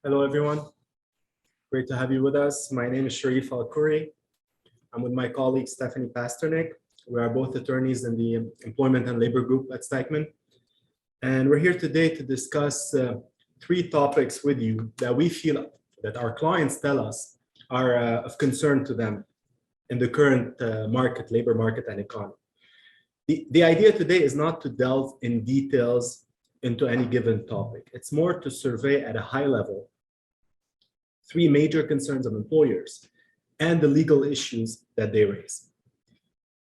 Hello, everyone. Great to have you with us. My name is Sharif Al-Khoury. I'm with my colleague, Stephanie Pasternak. We are both attorneys in the Employment and Labor Group at Stikeman. And we're here today to discuss three topics with you that we feel that our clients tell us are of concern to them in the current labor market and economy. The idea today is not to delve in details into any given topic. It's more to survey at a high level three major concerns of employers and the legal issues that they raise.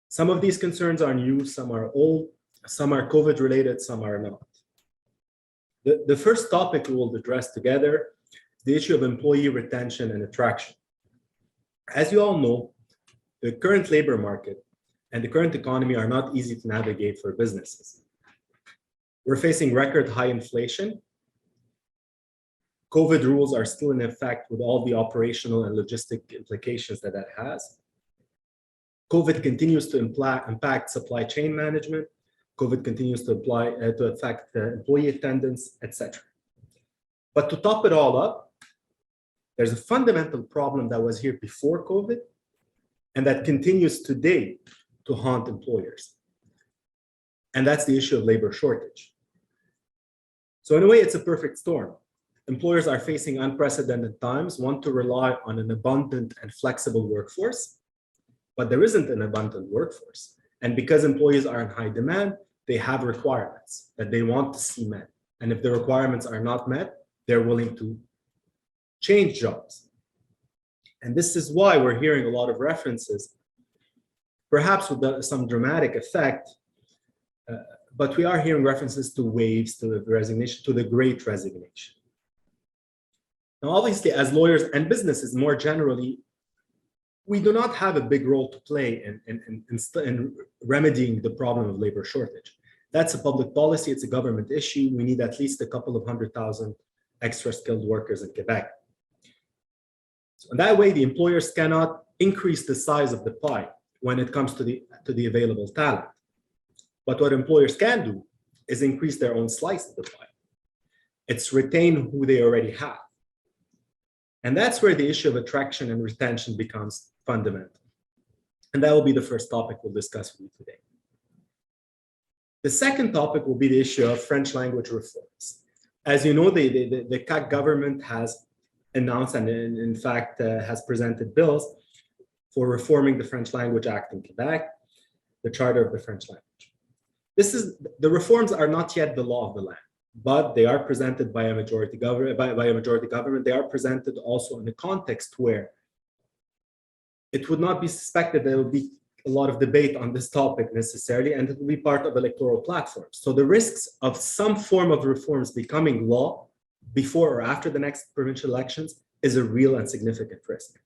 Some of these concerns are new, some are old, some are COVID related, some are not. The first topic we will address together is the issue of employee retention and attraction. As you all know, the current labor market and the current economy are not easy to navigate for businesses. We're facing record high inflation. COVID rules are still in effect with all the operational and logistic implications that has. COVID continues to impact supply chain management. COVID continues to affect employee attendance, etc. But to top it all up, there's a fundamental problem that was here before COVID and that continues today to haunt employers. And that's the issue of labor shortage. So in a way, it's a perfect storm. Employers are facing unprecedented times, want to rely on an abundant and flexible workforce, but there isn't an abundant workforce. And because employees are in high demand, they have requirements that they want to see met. And if the requirements are not met, they're willing to change jobs. And this is why we're hearing a lot of references, perhaps with some dramatic effect, but we are hearing references to waves, to the resignation, to the Great Resignation. Now, obviously, as lawyers and businesses more generally, we do not have a big role to play in remedying the problem of labor shortage. That's a public policy, it's a government issue. We need at least a couple of 100,000 extra skilled workers in Quebec. So in that way, the employers cannot increase the size of the pie when it comes to the available talent. But what employers can do is increase their own slice of the pie. It's retain who they already have. And that's where the issue of attraction and retention becomes fundamental. And that will be the first topic we'll discuss with you today. The second topic will be the issue of French language reforms. As you know, the CAQ government has announced and in fact has presented bills for reforming the French Language Act in Quebec, the Charter of the French Language. The reforms are not yet the law of the land, but they are presented by a majority government. They are presented also in a context where it would not be suspected there will be a lot of debate on this topic necessarily, and it will be part of electoral platforms. So the risks of some form of reforms becoming law before or after the next provincial elections is a real and significant risk.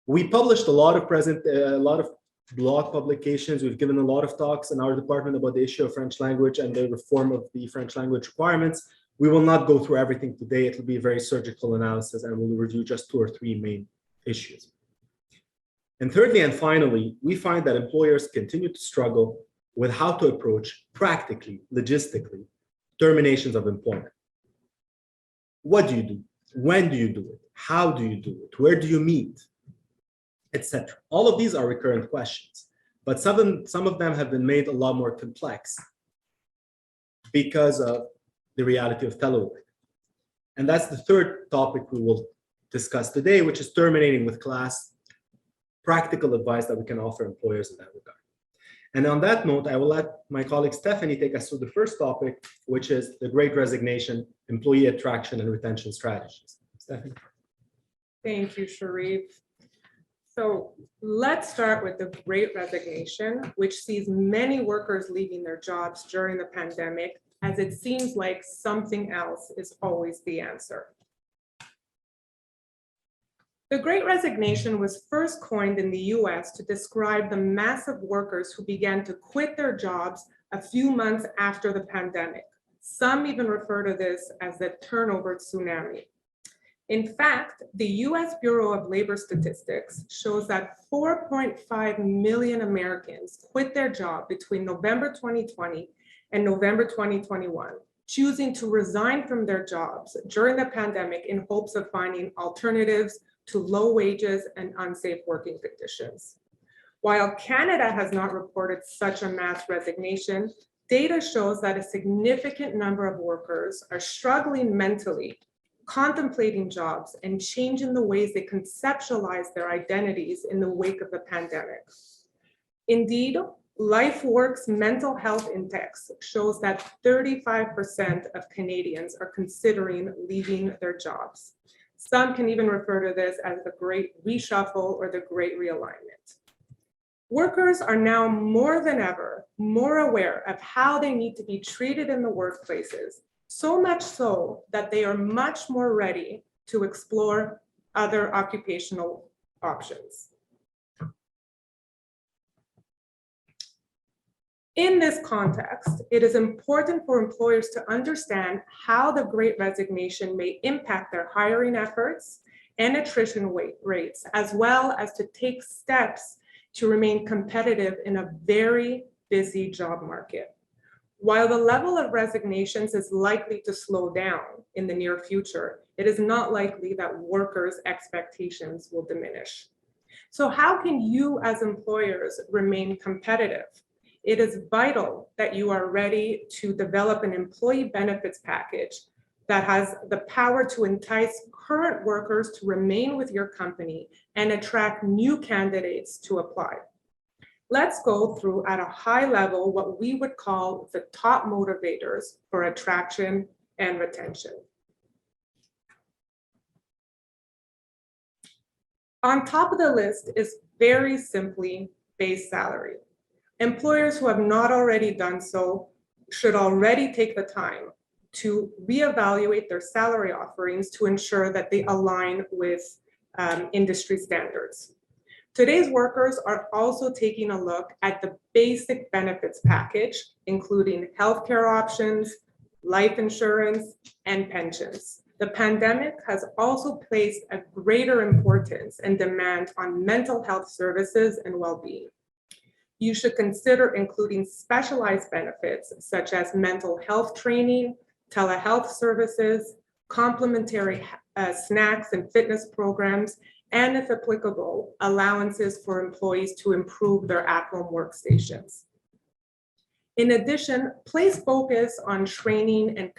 We published a lot of blog publications. We've given a lot of talks in our department about the issue of French language and the reform of the French language requirements. We will not go through everything today. It will be a very surgical analysis, and we'll review just 2 or 3 main issues. And thirdly and finally, we find that employers continue to struggle with how to approach practically, logistically, terminations of employment. What do you do? When do you do it? How do you do it? Where do you meet? Etc. All of these are recurrent questions, but some of them have been made a lot more complex because of the reality of telework. And that's the third topic we will discuss today, which is terminating with class, practical advice that we can offer employers in that regard. And on that note, I will let my colleague Stephanie take us through the first topic, which is the Great Resignation, employee attraction and retention strategies. Stephanie. Thank you, Sharif. So let's start with the Great Resignation, which sees many workers leaving their jobs during the pandemic, as it seems like something else is always the answer. The Great Resignation was first coined in the US to describe the mass of workers who began to quit their jobs a few months after the pandemic. Some even refer to this as the turnover tsunami. In fact, the US Bureau of Labor Statistics shows that 4.5 million Americans quit their job between November 2020 and November 2021, choosing to resign from their jobs during the pandemic in hopes of finding alternatives to low wages and unsafe working conditions. While Canada has not reported such a mass resignation, data shows that a significant number of workers are struggling mentally, contemplating jobs, and changing the ways they conceptualize their identities in the wake of the pandemic. Indeed, LifeWorks Mental Health Index shows that 35% of Canadians are considering leaving their jobs. Some can even refer to this as the Great Reshuffle or the Great Realignment. Workers are now more than ever more aware of how they need to be treated in the workplaces, so much so that they are much more ready to explore other occupational options. In this context, it is important for employers to understand how the Great Resignation may impact their hiring efforts and attrition rates, as well as to take steps to remain competitive in a very busy job market. While the level of resignations is likely to slow down in the near future, it is not likely that workers' expectations will diminish. So how can you as employers remain competitive? It is vital that you are ready to develop an employee benefits package that has the power to entice current workers to remain with your company and attract new candidates to apply. Let's go through at a high level what we would call the top motivators for attraction and retention. On top of the list is very simply base salary. Employers who have not already done so should already take the time to reevaluate their salary offerings to ensure that they align with industry standards. Today's workers are also taking a look at the basic benefits package, including healthcare options, life insurance, and pensions. The pandemic has also placed a greater importance and demand on mental health services and well-being. You should consider including specialized benefits such as mental health training, telehealth services, complementary snacks and fitness programs, and if applicable, allowances for employees to improve their at-home workstations. In addition, place focus on training and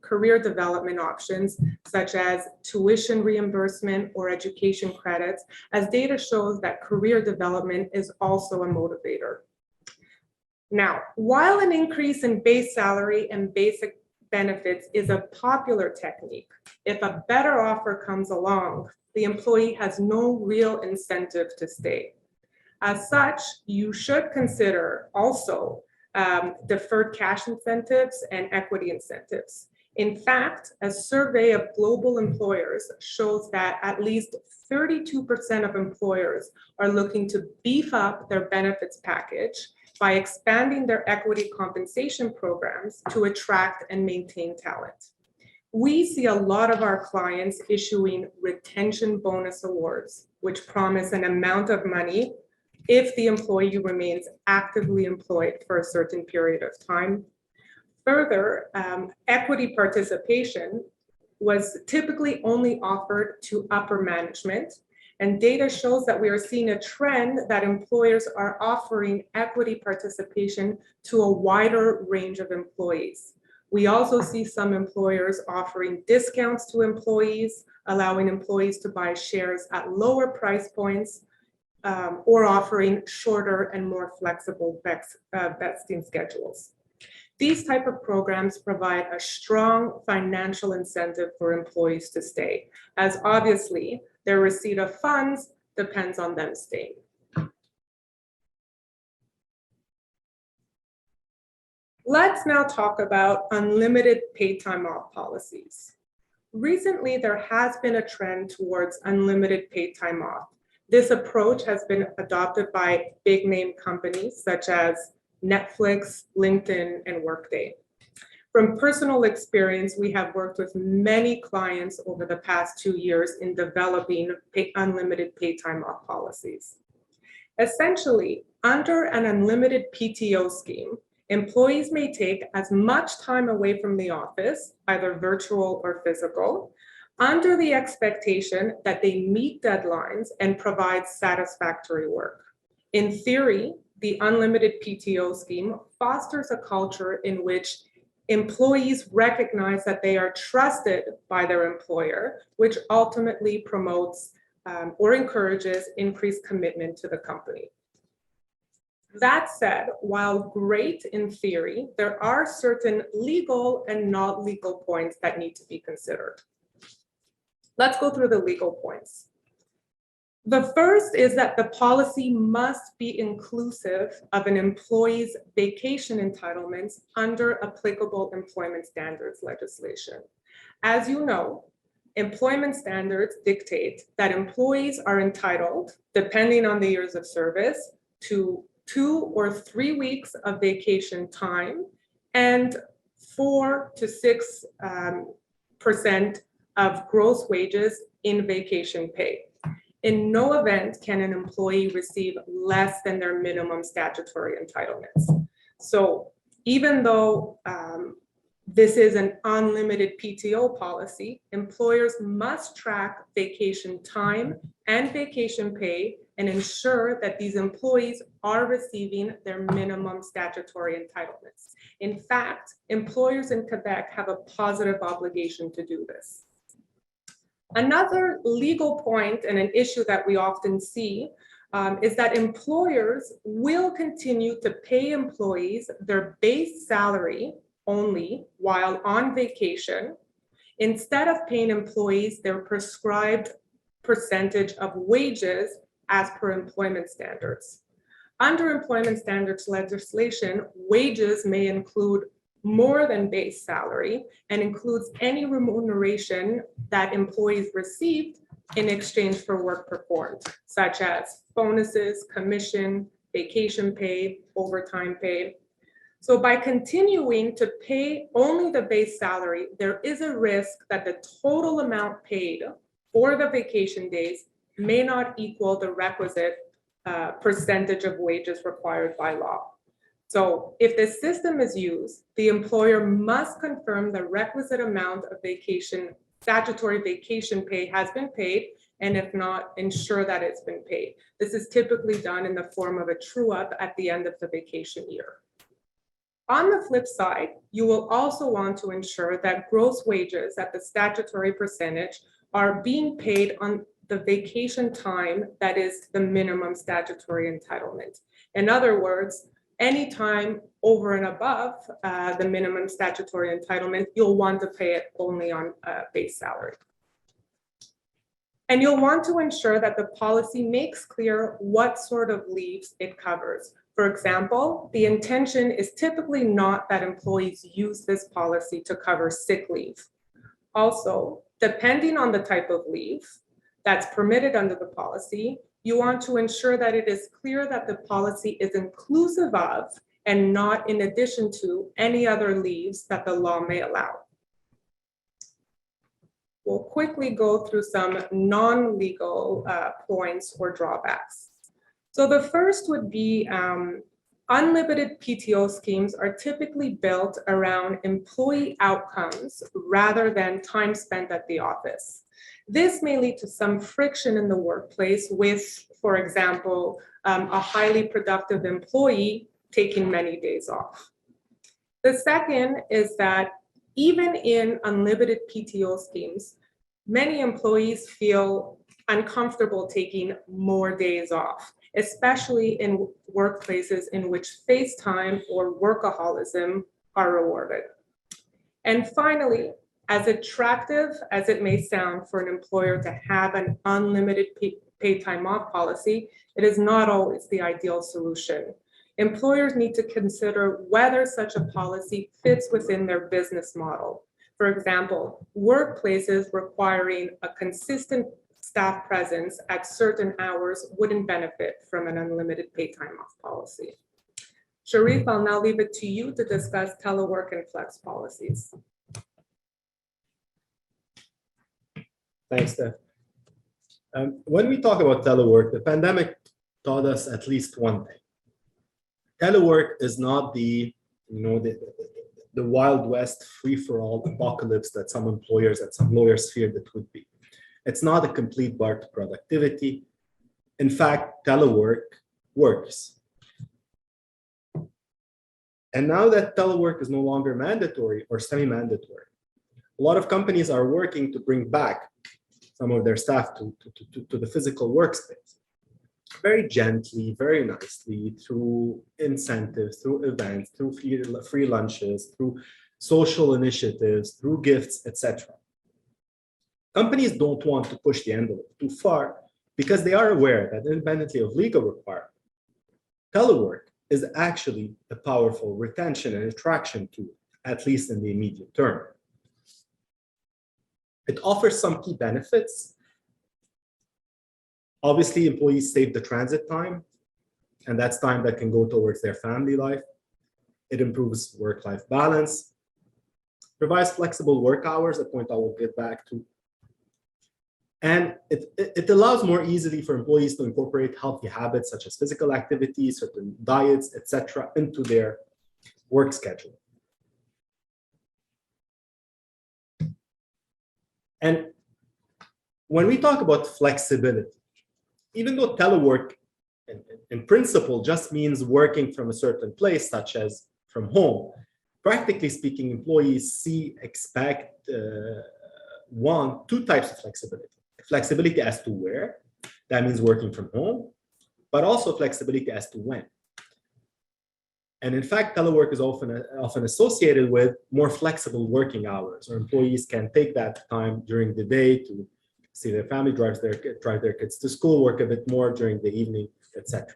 career development options such as tuition reimbursement or education credits, as data shows that career development is also a motivator. Now, while an increase in base salary and basic benefits is a popular technique, if a better offer comes along, the employee has no real incentive to stay. As such, you should consider also deferred cash incentives and equity incentives. In fact, a survey of global employers shows that at least 32% of employers are looking to beef up their benefits package by expanding their equity compensation programs to attract and maintain talent. We see a lot of our clients issuing retention bonus awards, which promise an amount of money if the employee remains actively employed for a certain period of time. Further, equity participation was typically only offered to upper management, and data shows that we are seeing a trend that employers are offering equity participation to a wider range of employees. We also see some employers offering discounts to employees, allowing employees to buy shares at lower price points, or offering shorter and more flexible vesting schedules. These type of programs provide a strong financial incentive for employees to stay, as obviously their receipt of funds depends on them staying. Let's now talk about unlimited paid time off policies. Recently, there has been a trend towards unlimited paid time off. This approach has been adopted by big name companies such as Netflix, LinkedIn, and Workday. From personal experience, we have worked with many clients over the past 2 years in developing unlimited paid time off policies. Essentially, under an unlimited PTO scheme, Employees may take as much time away from the office, either virtual or physical, under the expectation that they meet deadlines and provide satisfactory work. In theory, the unlimited PTO scheme fosters a culture in which employees recognize that they are trusted by their employer, which ultimately promotes or encourages increased commitment to the company. That said, while great in theory, there are certain legal and not legal points that need to be considered. Let's go through the legal points. The first is that the policy must be inclusive of an employee's vacation entitlements under applicable employment standards legislation. As you know, employment standards dictate that employees are entitled, depending on the years of service, to 2 or 3 weeks of vacation time and 4 to 6% of gross wages in vacation pay. In no event can an employee receive less than their minimum statutory entitlements. So even though this is an unlimited PTO policy, employers must track vacation time and vacation pay and ensure that these employees are receiving their minimum statutory entitlements. In fact, employers in Quebec have a positive obligation to do this. Another legal point and an issue that we often see is that employers will continue to pay employees their base salary only while on vacation, instead of paying employees their prescribed percentage of wages as per employment standards. Under employment standards legislation, wages may include more than base salary and includes any remuneration that employees received in exchange for work performed, such as bonuses, commission, vacation pay, overtime pay. So by continuing to pay only the base salary, there is a risk that the total amount paid for the vacation days may not equal the requisite percentage of wages required by law. So if the system is used, the employer must confirm the requisite amount of statutory vacation pay has been paid, and if not, ensure that it's been paid. This is typically done in the form of a true-up at the end of the vacation year. On the flip side, you will also want to ensure that gross wages at the statutory percentage are being paid on the vacation time that is the minimum statutory entitlement. In other words, any time over and above the minimum statutory entitlement, you'll want to pay it only on base salary. And you'll want to ensure that the policy makes clear what sort of leaves it covers. For example, the intention is typically not that employees use this policy to cover sick leave. Also, depending on the type of leave that's permitted under the policy, you want to ensure that it is clear that the policy is inclusive of and not in addition to any other leaves that the law may allow. We'll quickly go through some non-legal points or drawbacks. So the first would be unlimited PTO schemes are typically built around employee outcomes rather than time spent at the office. This may lead to some friction in the workplace with, for example, a highly productive employee taking many days off. The second is that even in unlimited PTO schemes, many employees feel uncomfortable taking more days off, especially in workplaces in which face time or workaholism are rewarded. And finally, as attractive as it may sound for an employer to have an unlimited paid time off policy, it is not always the ideal solution. Employers need to consider whether such a policy fits within their business model. For example, workplaces requiring a consistent staff presence at certain hours wouldn't benefit from an unlimited paid time off policy. Sharif, I'll now leave it to you to discuss telework and flex policies. Thanks, Steph. When we talk about telework, the pandemic taught us at least one thing. Telework is not the the Wild West free-for-all apocalypse that some employers and some lawyers feared it would be. It's not a complete bar to productivity. In fact, telework works. And now that telework is no longer mandatory or semi-mandatory, a lot of companies are working to bring back some of their staff to the physical workspace. Very gently, very nicely, through incentives, through events, through free lunches, through social initiatives, through gifts, etc. Companies don't want to push the envelope too far because they are aware that independently of legal requirement, telework is actually a powerful retention and attraction tool, at least in the immediate term. It offers some key benefits. Obviously, employees save the transit time, and that's time that can go towards their family life. It improves work-life balance, provides flexible work hours, a point I will get back to. And it allows more easily for employees to incorporate healthy habits such as physical activity, certain diets, etc., into their work schedule. And when we talk about flexibility, even though telework in principle just means working from a certain place, such as from home, practically speaking, employees expect, want two types of flexibility. Flexibility as to where, that means working from home, but also flexibility as to when. And in fact, telework is often associated with more flexible working hours, or employees can take that time during the day to see their family, drive their kids to school, work a bit more during the evening, etc.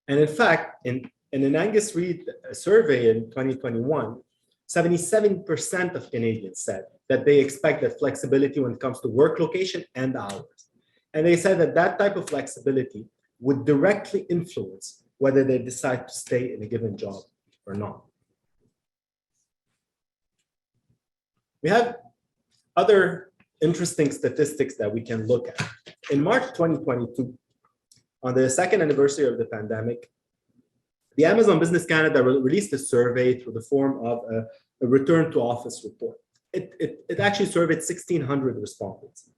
And in fact, in an Angus Reid survey in 2021, 77% of Canadians said that they expect that flexibility when it comes to work location and hours. And they said that that type of flexibility would directly influence whether they decide to stay in a given job or not. We have other interesting statistics that we can look at. In March 2022, on the second anniversary of the pandemic, the Amazon Business Canada released a survey through the form of a return to office report. It actually surveyed 1,600 respondents.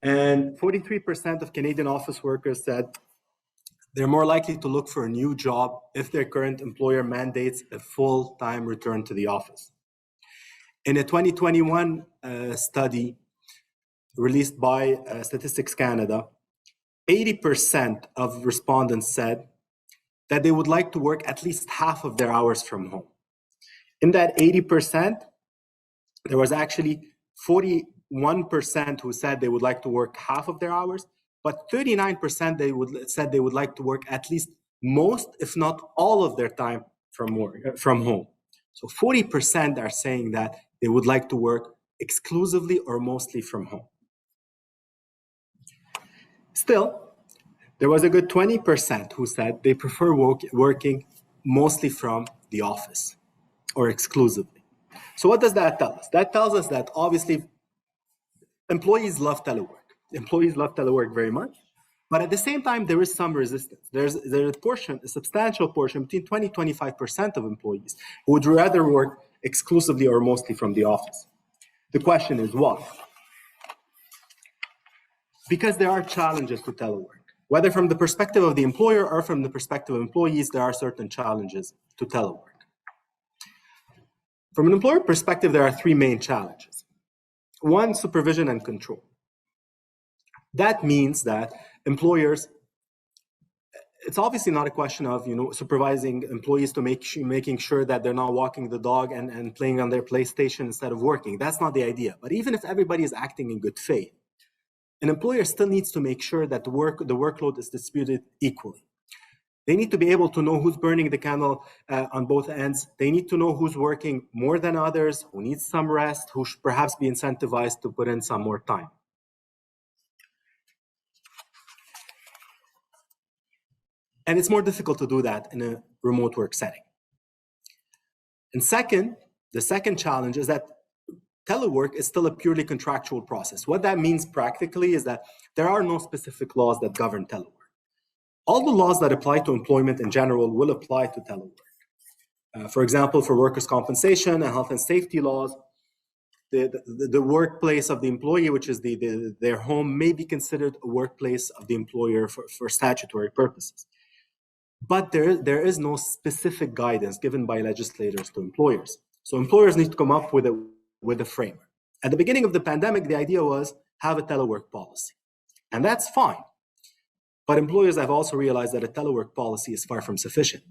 And 43% of Canadian office workers said they're more likely to look for a new job if their current employer mandates a full-time return to the office. In a 2021 study released by Statistics Canada, 80% of respondents said that they would like to work at least half of their hours from home. In that 80%, there was actually 41% who said they would like to work half of their hours, but 39% said they would like to work at least most, if not all of their time from home. So 40% are saying that they would like to work exclusively or mostly from home. Still, there was a good 20% who said they prefer working mostly from the office or exclusively. So what does that tell us? That tells us that obviously employees love telework. Employees love telework very much, but at the same time, there is some resistance. There's a substantial portion, between 20-25% of employees who would rather work exclusively or mostly from the office. The question is why? Because there are challenges to telework. Whether from the perspective of the employer or from the perspective of employees, there are certain challenges to telework. From an employer perspective, there are three main challenges. One, supervision and control. That means that employers, it's obviously not a question of supervising employees to making sure that they're not walking the dog and playing on their PlayStation instead of working. That's not the idea. But even if everybody is acting in good faith, an employer still needs to make sure that the workload is distributed equally. They need to be able to know who's burning the candle on both ends. They need to know who's working more than others, who needs some rest, who should perhaps be incentivized to put in some more time. And it's more difficult to do that in a remote work setting. And second, the second challenge is that telework is still a purely contractual process. What that means practically is that there are no specific laws that govern telework. All the laws that apply to employment in general will apply to telework. For example, for workers' compensation and health and safety laws, the workplace of the employee, which is their home, may be considered a workplace of the employer for statutory purposes. But there is no specific guidance given by legislators to employers. So employers need to come up with a framework. At the beginning of the pandemic, the idea was have a telework policy. And that's fine. But employers have also realized that a telework policy is far from sufficient.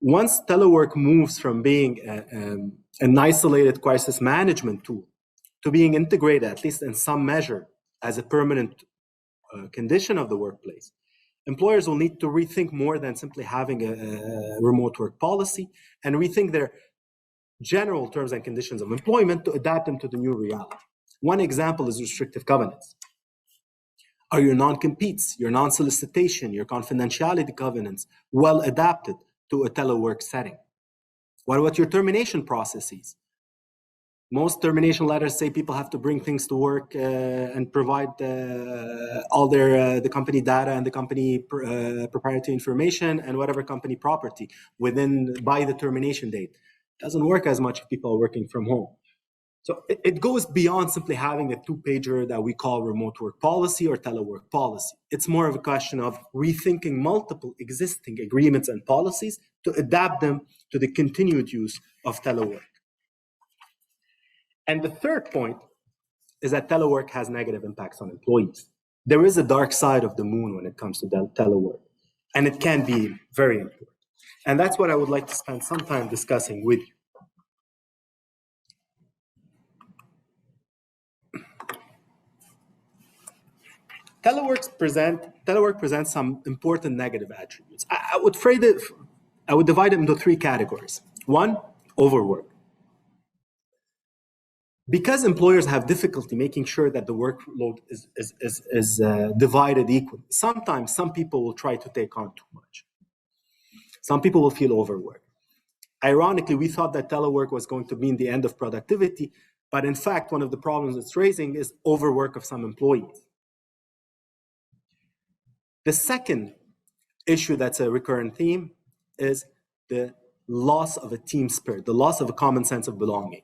Once telework moves from being an isolated crisis management tool to being integrated, at least in some measure, as a permanent condition of the workplace, employers will need to rethink more than simply having a remote work policy and rethink their general terms and conditions of employment to adapt them to the new reality. One example is restrictive covenants. Are your non-competes, your non-solicitation, your confidentiality covenants well adapted to a telework setting? What about your termination processes? Most termination letters say people have to bring things to work and provide all their the company data and the company proprietary information and whatever company property by the termination date. It doesn't work as much if people are working from home. So it goes beyond simply having a two-pager that we call remote work policy or telework policy. It's more of a question of rethinking multiple existing agreements and policies to adapt them to the continued use of telework. And the third point is that telework has negative impacts on employees. There is a dark side of the moon when it comes to telework, and it can be very important. And that's what I would like to spend some time discussing with you. Telework presents some important negative attributes. I would divide it into three categories. One, overwork. Because employers have difficulty making sure that the workload is divided equally, sometimes some people will try to take on too much. Some people will feel overworked. Ironically, we thought that telework was going to mean the end of productivity, but in fact, one of the problems it's raising is overwork of some employees. The second issue that's a recurrent theme is the loss of a team spirit, the loss of a common sense of belonging.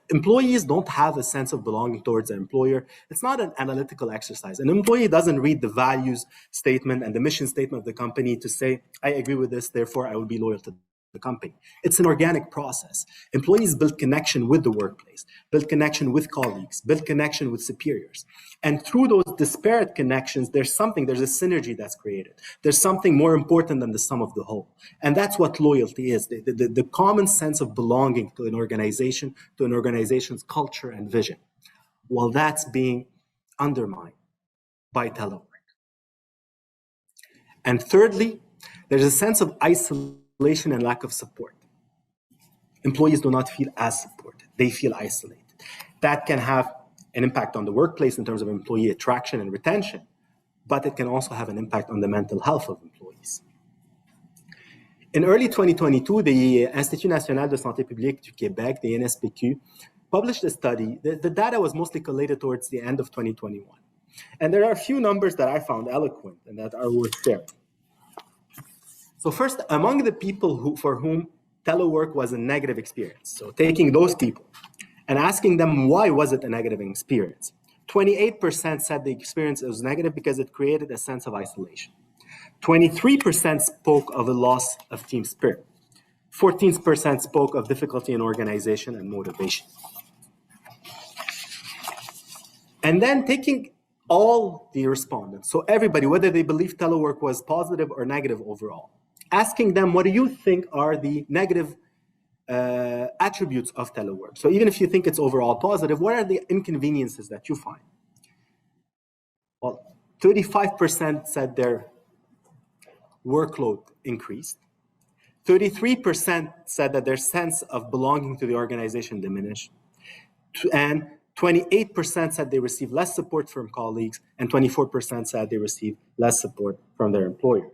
Employees don't have a sense of belonging towards their employer. It's not an analytical exercise. An employee doesn't read the values statement and the mission statement of the company to say, I agree with this, therefore I will be loyal to the company. It's an organic process. Employees build connection with the workplace, build connection with colleagues, build connection with superiors. And through those disparate connections, there's a synergy that's created. There's something more important than the sum of the whole. And that's what loyalty is, the common sense of belonging to an organization, to an organization's culture and vision. Well, that's being undermined by telework. And thirdly, there's a sense of isolation and lack of support. Employees do not feel as supported. They feel isolated. That can have an impact on the workplace in terms of employee attraction and retention, but it can also have an impact on the mental health of employees. In early 2022, the Institut National de Santé Publique du Québec, the INSPQ, published a study. The data was mostly collated towards the end of 2021. And there are a few numbers that I found eloquent and that are worth sharing. So first, among the people for whom telework was a negative experience, so taking those people and asking them why was it a negative experience, 28% said the experience was negative because it created a sense of isolation. 23% spoke of a loss of team spirit. 14% spoke of difficulty in organization and motivation. And then taking all the respondents, so everybody, whether they believe telework was positive or negative overall, asking them, what do you think are the negative attributes of telework? So even if you think it's overall positive, what are the inconveniences that you find? Well, 35% said their workload increased. 33% said that their sense of belonging to the organization diminished. And 28% said they received less support from colleagues, and 24% said they received less support from their employer.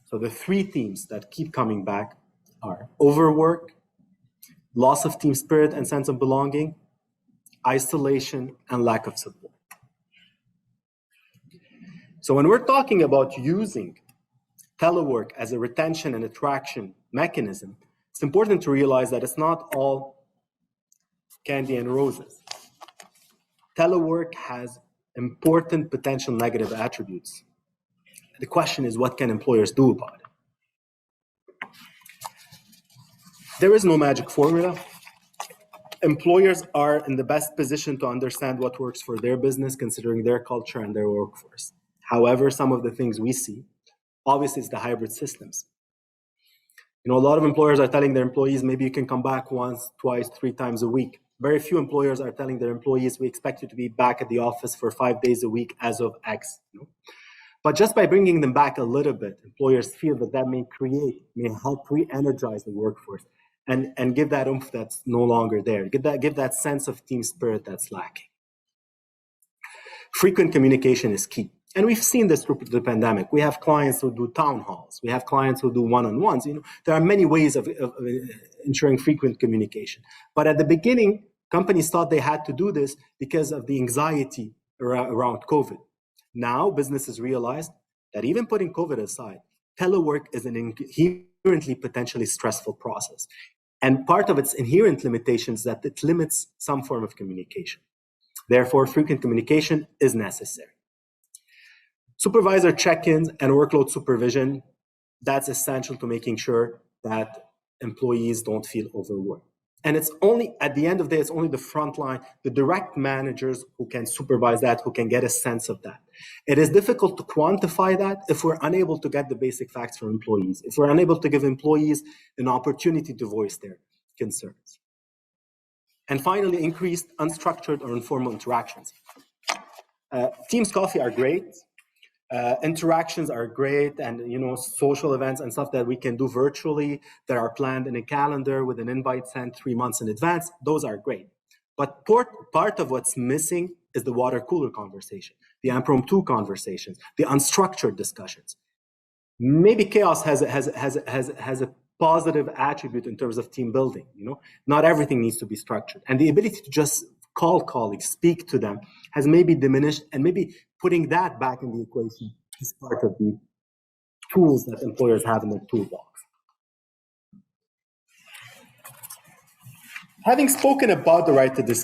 So the three themes that keep coming back are overwork, loss of team spirit and sense of belonging, isolation, and lack of support. So when we're talking about using telework as a retention and attraction mechanism, it's important to realize that it's not all candy and roses. Telework has important potential negative attributes. The question is, what can employers do about it? There is no magic formula. Employers are in the best position to understand what works for their business, considering their culture and their workforce. However, some of the things we see, obviously, it's the hybrid systems. A lot of employers are telling their employees, maybe you can come back once, twice, 3 times a week. Very few employers are telling their employees, we expect you to be back at the office for 5 days a week as of X. But just by bringing them back a little bit, employers feel that may help re-energize the workforce and give that oomph that's no longer there, give that sense of team spirit that's lacking. Frequent communication is key. And we've seen this through the pandemic. We have clients who do town halls. We have clients who do one-on-ones. There are many ways of ensuring frequent communication. But at the beginning, companies thought they had to do this because of the anxiety around COVID. Now, businesses realize that even putting COVID aside, telework is an inherently potentially stressful process. And part of its inherent limitations is that it limits some form of communication. Therefore, frequent communication is necessary. Supervisor check-ins and workload supervision, that's essential to making sure that employees don't feel overworked. And it's only, at the end of the day, it's only the front line, the direct managers who can supervise that, who can get a sense of that. It is difficult to quantify that if we're unable to get the basic facts from employees, if we're unable to give employees an opportunity to voice their concerns. And finally, increased unstructured or informal interactions. Teams coffee are great. Interactions are great, and social events and stuff that we can do virtually that are planned in a calendar with an invite sent 3 months in advance, those are great. But part of what's missing is the water cooler conversation, the impromptu conversations, the unstructured discussions. Maybe chaos has a positive attribute in terms of team building. Not everything needs to be structured, and the ability to just call colleagues, speak to them, has maybe diminished, and maybe putting that back in the equation is part of the tools that employers have in their toolbox. Having spoken about the right to the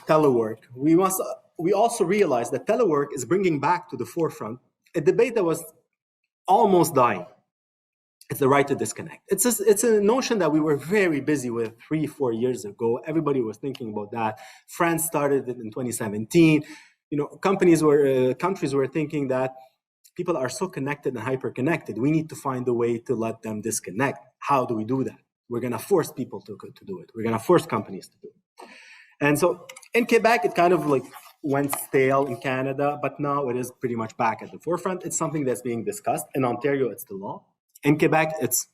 telework, we also realize that telework is bringing back to the forefront a debate that was almost dying. It's the right to disconnect. It's a notion that we were very busy with 3-4 years ago. Everybody was thinking about that. France started it in 2017. Countries were thinking that people are so connected and hyper-connected. We need to find a way to let them disconnect. How do we do that? We're going to force people to do it. We're going to force companies to do it. And so in Quebec, it kind of went stale in Canada, but now it is pretty much back at the forefront. It's something that's being discussed. In Ontario, it's the law. In Quebec, it's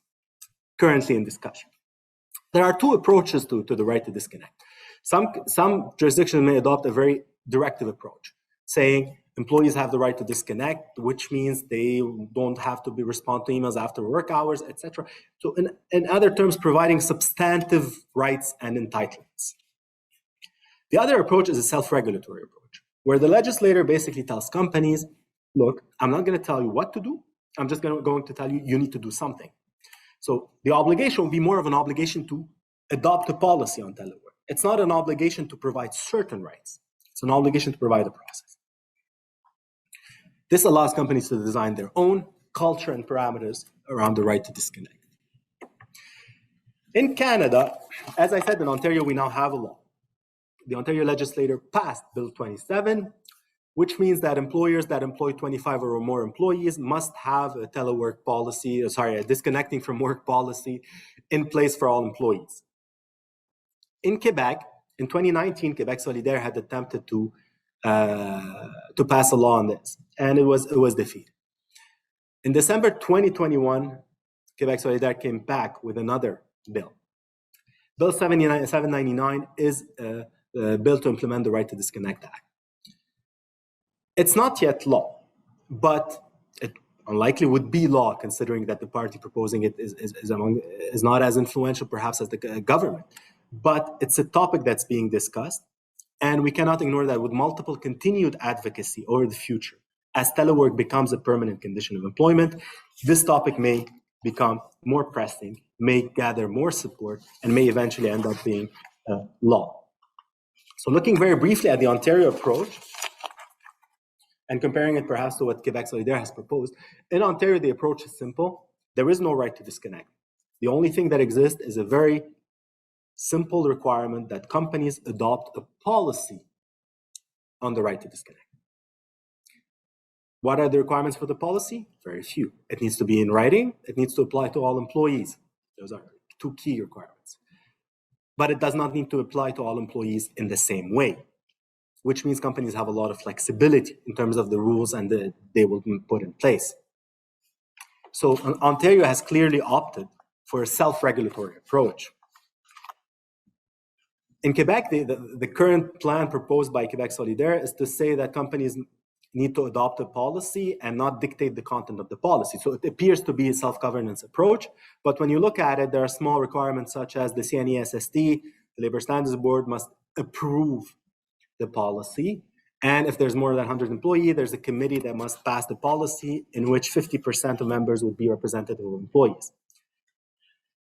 currently in discussion. There are 2 approaches to the right to disconnect. Some jurisdictions may adopt a very directive approach, saying employees have the right to disconnect, which means they don't have to respond to emails after work hours, etc. So in other terms, providing substantive rights and entitlements. The other approach is a self-regulatory approach, where the legislator basically tells companies, look, I'm not going to tell you what to do. I'm just going to tell you, you need to do something. So the obligation will be more of an obligation to adopt a policy on telework. It's not an obligation to provide certain rights. It's an obligation to provide a process. This allows companies to design their own culture and parameters around the right to disconnect. In Canada, as I said, in Ontario, we now have a law. The Ontario legislature passed Bill 27, which means that employers that employ 25 or more employees must have a telework policy, a disconnecting from work policy in place for all employees. In Quebec, in 2019, Quebec Solidaire had attempted to pass a law on this, and it was defeated. In December 2021, Quebec Solidaire came back with another bill. Bill 799 is a bill to implement the Right to Disconnect Act. It's not yet law, but it unlikely would be law, considering that the party proposing it is not as influential perhaps as the government. But it's a topic that's being discussed, and we cannot ignore that with multiple continued advocacy over the future. As telework becomes a permanent condition of employment, this topic may become more pressing, may gather more support and may eventually end up being law. So looking very briefly at the Ontario approach and comparing it perhaps to what Quebec Solidaire has proposed, in Ontario, the approach is simple. There is no right to disconnect. The only thing that exists is a very simple requirement that companies adopt a policy on the right to disconnect. What are the requirements for the policy? Very few. It needs to be in writing. It needs to apply to all employees. Those are two key requirements. But it does not need to apply to all employees in the same way, which means companies have a lot of flexibility in terms of the rules and they will put in place. So Ontario has clearly opted for a self-regulatory approach. In Quebec, the current plan proposed by Quebec Solidaire is to say that companies need to adopt a policy and not dictate the content of the policy. So it appears to be a self-governance approach, but when you look at it, there are small requirements such as the CNESST, the Labor Standards Board must approve the policy. And if there's more than 100 employees, there's a committee that must pass the policy in which 50% of members will be representative of employees.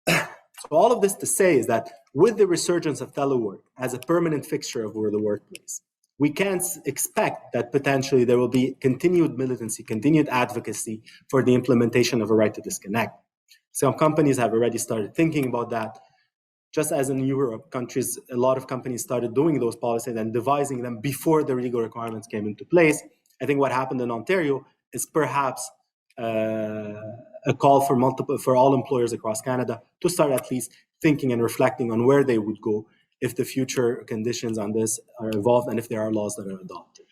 So all of this to say is that with the resurgence of telework as a permanent fixture of the workplace, we can expect that potentially there will be continued militancy, continued advocacy for the implementation of a right to disconnect. Some companies have already started thinking about that. Just as in Europe, a lot of companies started doing those policies and devising them before the legal requirements came into place. I think what happened in Ontario is perhaps a call for all employers across Canada to start at least thinking and reflecting on where they would go if the future conditions on this are evolved and if there are laws that are adopted.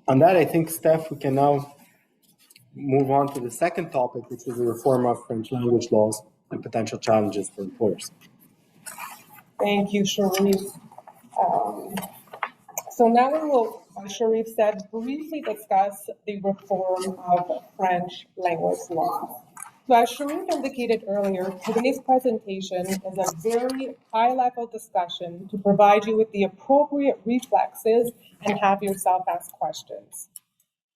On that, I think, Steph, we can now move on to the second topic, which is the reform of French language laws and potential challenges for employers. Thank you, Sharif. So now we will, as Sharif said, briefly discuss the reform of French language law. So as Sharif indicated earlier, today's presentation is a very high-level discussion to provide you with the appropriate reflexes and have yourself ask questions.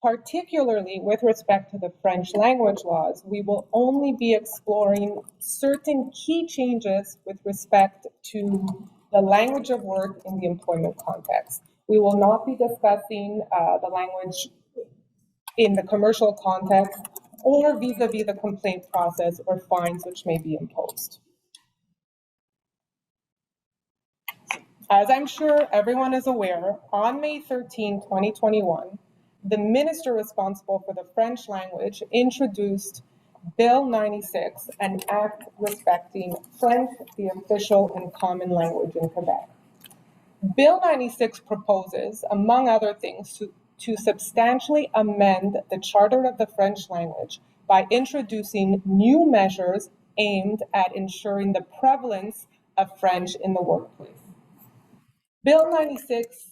Particularly with respect to the French language laws, we will only be exploring certain key changes with respect to the language of work in the employment context. We will not be discussing the language in the commercial context or vis-a-vis the complaint process or fines which may be imposed. As I'm sure everyone is aware, on May 13, 2021, the minister responsible for the French language introduced Bill 96, an act respecting French, the official and common language in Quebec. Bill 96 proposes, among other things, to substantially amend the Charter of the French language by introducing new measures aimed at ensuring the prevalence of French in the workplace. Bill 96,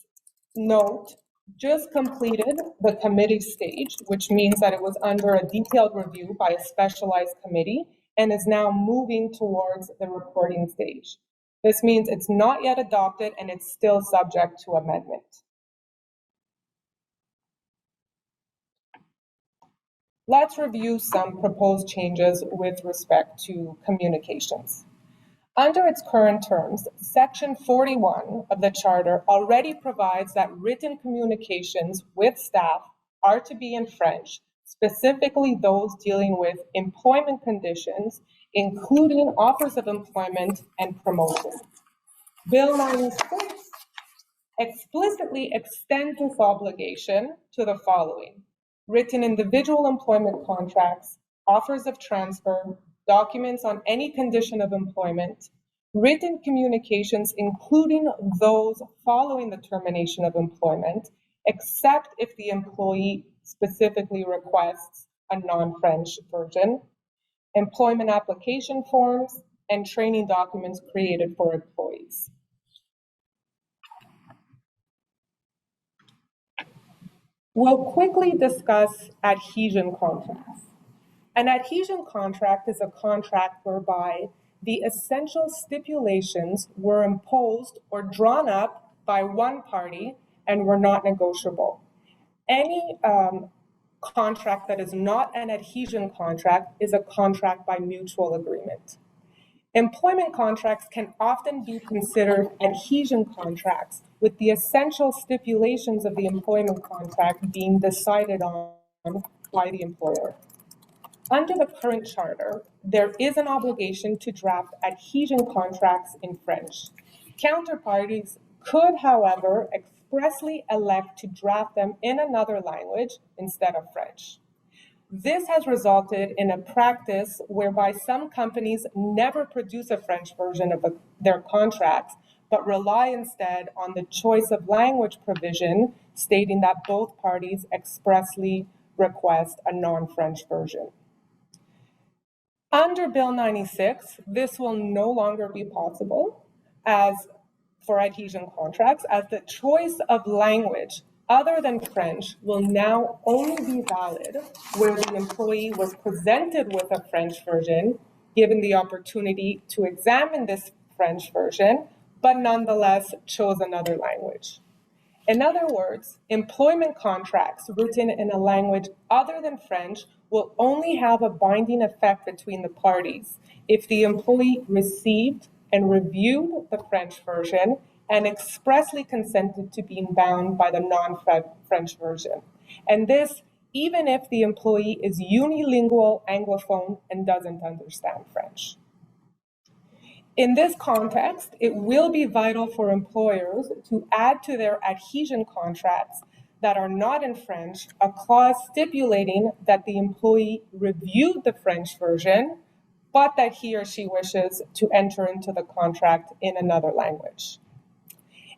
note, just completed the committee stage, which means that it was under a detailed review by a specialized committee and is now moving towards the reporting stage. This means it's not yet adopted and it's still subject to amendment. Let's review some proposed changes with respect to communications. Under its current terms, Section 41 of the Charter already provides that written communications with staff are to be in French, specifically those dealing with employment conditions, including offers of employment and promotion. Bill 96 explicitly extends this obligation to the following: written individual employment contracts, offers of transfer, documents on any condition of employment, written communications, including those following the termination of employment, except if the employee specifically requests a non-French version, employment application forms, and training documents created for employees. We'll quickly discuss adhesion contracts. An adhesion contract is a contract whereby the essential stipulations were imposed or drawn up by one party and were not negotiable. Any contract that is not an adhesion contract is a contract by mutual agreement. Employment contracts can often be considered adhesion contracts, with the essential stipulations of the employment contract being decided on by the employer. Under the current charter, there is an obligation to draft adhesion contracts in French. Counterparties could, however, expressly elect to draft them in another language instead of French. This has resulted in a practice whereby some companies never produce a French version of their contracts, but rely instead on the choice of language provision, stating that both parties expressly request a non-French version. Under Bill 96, this will no longer be possible as for adhesion contracts, as the choice of language other than French will now only be valid where the employee was presented with a French version, given the opportunity to examine this French version, but nonetheless chose another language. In other words, employment contracts written in a language other than French will only have a binding effect between the parties if the employee received and reviewed the French version and expressly consented to being bound by the non-French version. And this, even if the employee is unilingual Anglophone and doesn't understand French. In this context, it will be vital for employers to add to their adhesion contracts that are not in French a clause stipulating that the employee reviewed the French version, but that he or she wishes to enter into the contract in another language.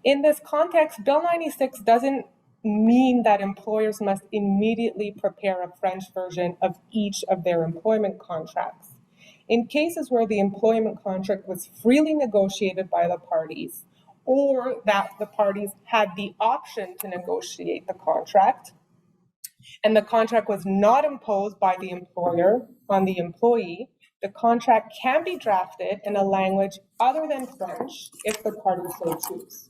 In this context, Bill 96 doesn't mean that employers must immediately prepare a French version of each of their employment contracts. In cases where the employment contract was freely negotiated by the parties, or that the parties had the option to negotiate the contract, and the contract was not imposed by the employer on the employee, the contract can be drafted in a language other than French if the parties so choose.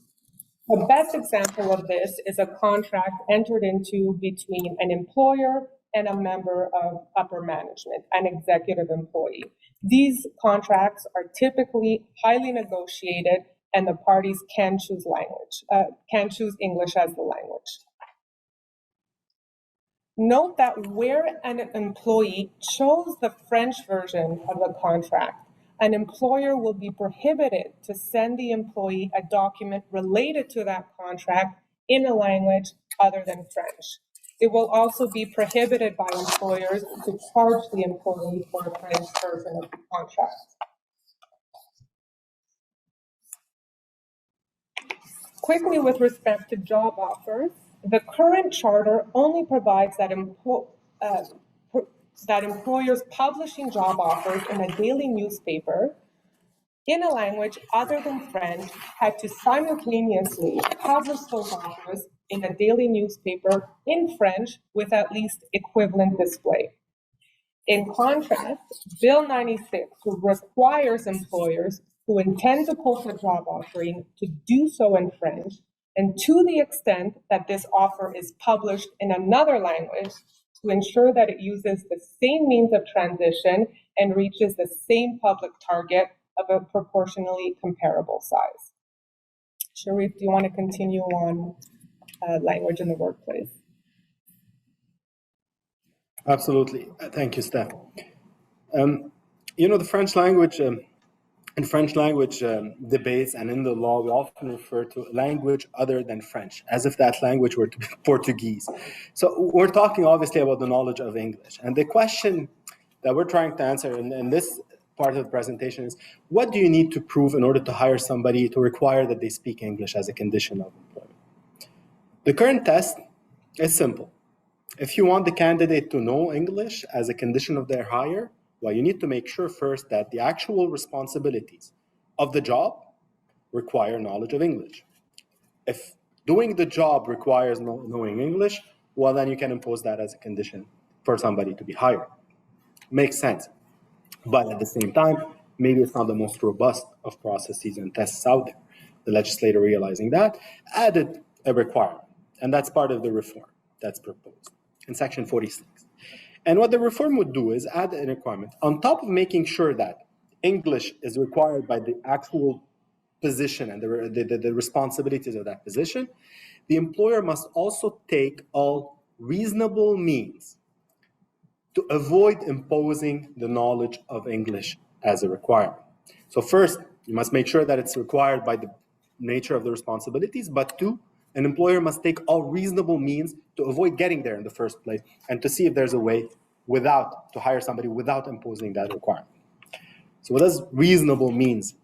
The best example of this is a contract entered into between an employer and a member of upper management, an executive employee. These contracts are typically highly negotiated, and the parties can choose English as the language. Note that where an employee chose the French version of the contract, an employer will be prohibited to send the employee a document related to that contract in a language other than French. It will also be prohibited by employers to charge the employee for a French version of the contract. Quickly, with respect to job offers, the current charter only provides that employers publishing job offers in a daily newspaper in a language other than French had to simultaneously publish those offers in a daily newspaper in French with at least equivalent display. In contrast, Bill 96 requires employers who intend to post a job offering to do so in French, and to the extent that this offer is published in another language, to ensure that it uses the same means of transition and reaches the same public target of a proportionally comparable size. Sharif, do you want to continue on language in the workplace? Absolutely. Thank you, Steph. The French language, in French language debates and in the law, we often refer to language other than French, as if that language were to be Portuguese. So we're talking obviously about the knowledge of English. And the question that we're trying to answer in this part of the presentation is, what do you need to prove in order to hire somebody to require that they speak English as a condition of employment? The current test is simple. If you want the candidate to know English as a condition of their hire, well, you need to make sure first that the actual responsibilities of the job require knowledge of English. If doing the job requires knowing English, well, then you can impose that as a condition for somebody to be hired. Makes sense. But at the same time, maybe it's not the most robust of processes and tests out there. The legislator, realizing that, added a requirement, and that's part of the reform that's proposed. in Section 46. And what the reform would do is add a requirement on top of making sure that English is required by the actual position and the responsibilities of that position. The employer must also take all reasonable means to avoid imposing the knowledge of English as a requirement. So first, you must make sure that it's required by the nature of the responsibilities, but two, an employer must take all reasonable means to avoid getting there in the first place and to see if there's a way to hire somebody without imposing that requirement. So what does reasonable means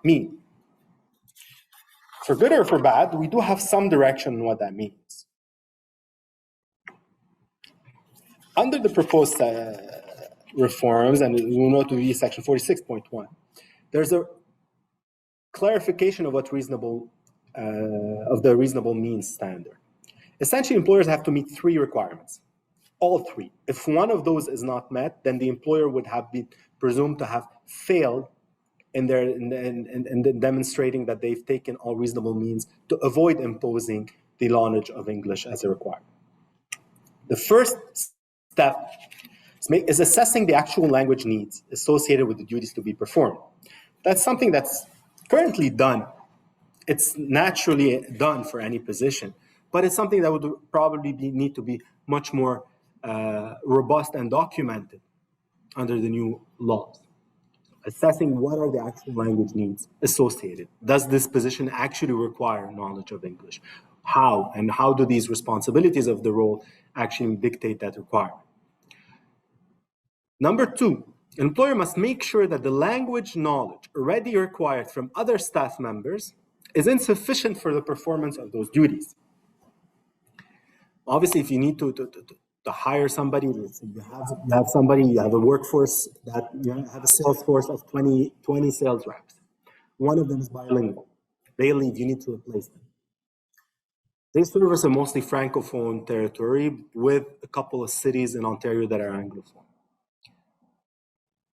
mean? For good or for bad, we do have some direction on what that means. Under the proposed reforms, and we will note to be Section 46.1, there's a clarification of what of the reasonable means standard. Essentially, employers have to meet three requirements, all three. If one of those is not met, then the employer would have been presumed to have failed in demonstrating that they've taken all reasonable means to avoid imposing the knowledge of English as a requirement. The first step is assessing the actual language needs associated with the duties to be performed. That's something that's currently done. It's naturally done for any position, but it's something that would probably need to be much more robust and documented under the new laws. Assessing what are the actual language needs associated. Does this position actually require knowledge of English? How? And how do these responsibilities of the role actually dictate that requirement? Number two, an employer must make sure that the language knowledge already required from other staff members is insufficient for the performance of those duties. Obviously, if you need to hire somebody, you have a workforce that you have a sales force of 20 sales reps. One of them is bilingual. They leave, you need to replace them. They service a mostly Francophone territory with a couple of cities in Ontario that are Anglophone.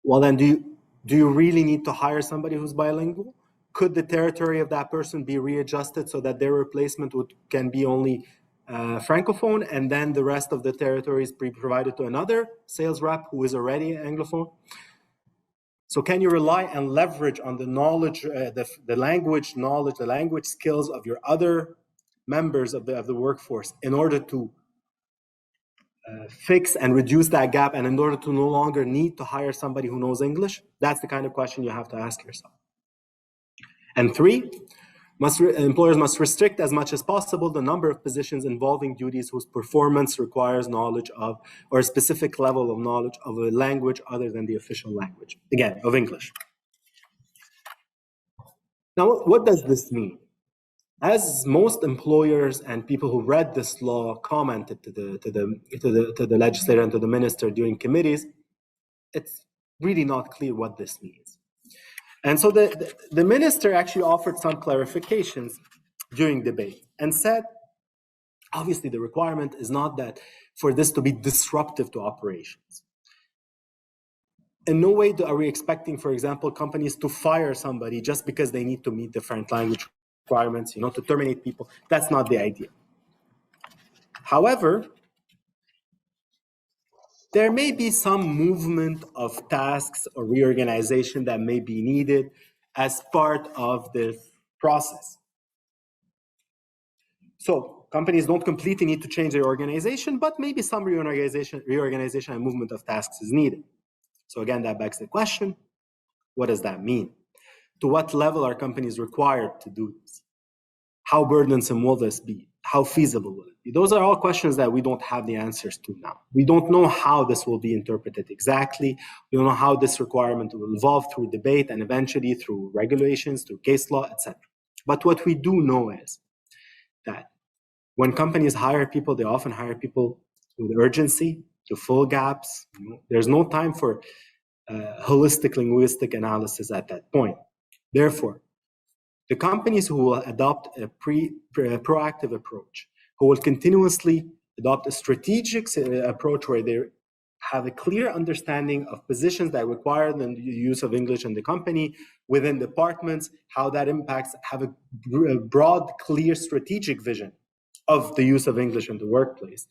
Well, then do you really need to hire somebody who's bilingual? Could the territory of that person be readjusted so that their replacement can be only Francophone, and then the rest of the territories be provided to another sales rep who is already Anglophone? So can you rely and leverage on the knowledge, the language knowledge, the language skills of your other members of the workforce in order to fix and reduce that gap, and in order to no longer need to hire somebody who knows English? That's the kind of question you have to ask yourself. And three, employers must restrict as much as possible the number of positions involving duties whose performance requires knowledge of, or a specific level of knowledge of a language other than the official language, again, of English. Now, what does this mean? As most employers and people who read this law commented to the legislator and to the minister during committees, it's really not clear what this means. And so the minister actually offered some clarifications during debate and said, obviously the requirement is not that for this to be disruptive to operations. In no way are we expecting, for example, companies to fire somebody just because they need to meet different language requirements, to terminate people. That's not the idea. However, there may be some movement of tasks or reorganization that may be needed as part of this process. So companies don't completely need to change their organization, but maybe some reorganization and movement of tasks is needed. So again, that begs the question, what does that mean? To what level are companies required to do this? How burdensome will this be? How feasible will it be? Those are all questions that we don't have the answers to now. We don't know how this will be interpreted exactly. We don't know how this requirement will evolve through debate and eventually through regulations, through case law, etc. But what we do know is that when companies hire people, they often hire people with urgency to fill gaps. There's no time for holistic linguistic analysis at that point. Therefore, the companies who will adopt a proactive approach, who will continuously adopt a strategic approach where they have a clear understanding of positions that require the use of English in the company, within departments, how that impacts, have a broad, clear strategic vision of the use of English in the workplace.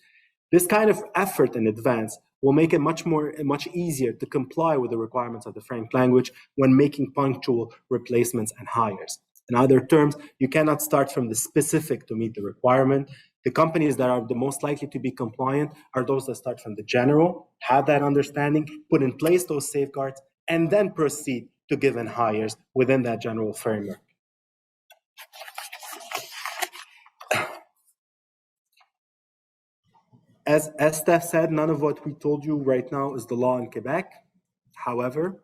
This kind of effort in advance will make it much easier to comply with the requirements of the French language when making punctual replacements and hires. In other terms, you cannot start from the specific to meet the requirement. The companies that are the most likely to be compliant are those that start from the general, have that understanding, put in place those safeguards, and then proceed to give in hires within that general framework. As Steph said, none of what we told you right now is the law in Quebec. However,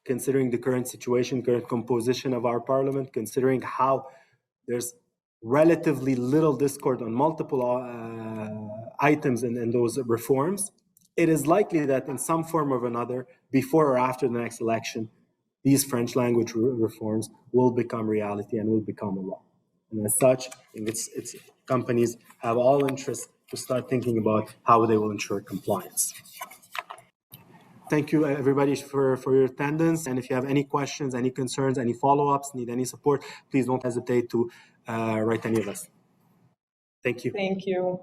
considering the current situation, current composition of our parliament, considering how there's relatively little discord on multiple items in those reforms, it is likely that in some form or another, before or after the next election, these French language reforms will become reality and will become a law. And as such, it's companies have all interest to start thinking about how they will ensure compliance. Thank you, everybody, for your attendance. And if you have any questions, any concerns, any follow-ups, need any support, please don't hesitate to write any of us. Thank you. Thank you.